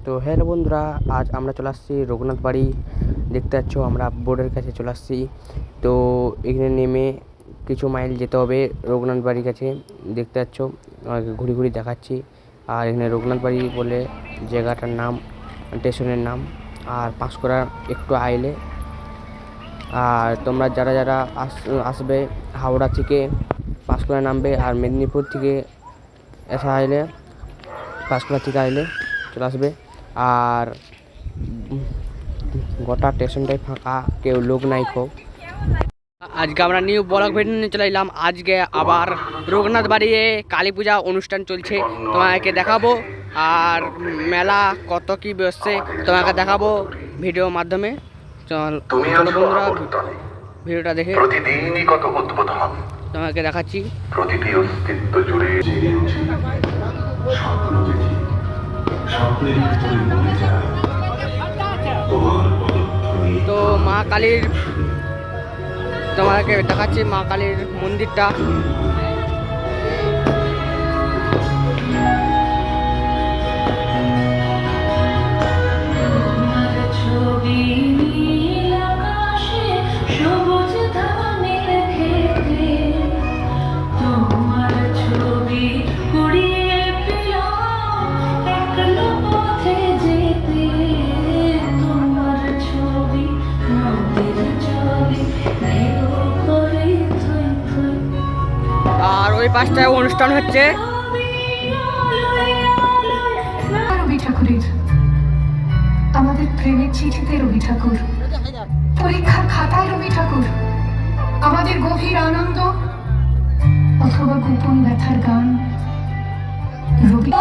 তো হ্যালো বন্ধুরা, আজ আমরা চলে আসছি রঘুনাথ বাড়ি। দেখতে পাচ্ছ আমরা বোর্ডের কাছে চলে আসছি। তো এখানে নেমে কিছু মাইল যেতে হবে রঘুনাথ বাড়ির কাছে। দেখতে পাচ্ছ ঘুরি ঘুরি দেখাচ্ছি। আর এখানে রঘুনাথ বাড়ি বলে জায়গাটার নাম, স্টেশনের নাম। আর পাঁশকুড়া একটু আইলে। আর তোমরা যারা যারা আসবে হাওড়া থেকে পাঁশকুড়া নামবে, আর মেদিনীপুর থেকে এসা আইলে পাঁশকুড়া থেকে আইলে চলে আসবে। আর গোটা স্টেশনটাই ফাঁকা, কেউ লোক নাই খুব। আজকে আমরা নিউ ব্লগ ভিডিও নিয়ে চলে এলাম। আজকে আবার রঘুনাথ বাড়িতে কালী পূজা অনুষ্ঠান চলছে, তোমাকে দেখাবো। আর মেলা কত কি বসছে তোমাকে দেখাবো ভিডিওর মাধ্যমে। চলো বন্ধুরা, ভিডিওটা দেখে তোমাকে দেখাচ্ছি। প্রতিটি অস্তিত্ব জুড়ে তো মা কালীর তোমাকে দেখাচ্ছি মা কালীর মন্দিরটা। আর ওই পাশটায় অনুষ্ঠান হচ্ছে রবি ঠাকুরের, আমাদের প্রেমের চিঠিতে রবি ঠাকুর, পরীক্ষার খাতায় রবি ঠাকুর, আমাদের গভীর আনন্দ অথবা গোপন ব্যথার গান রবি।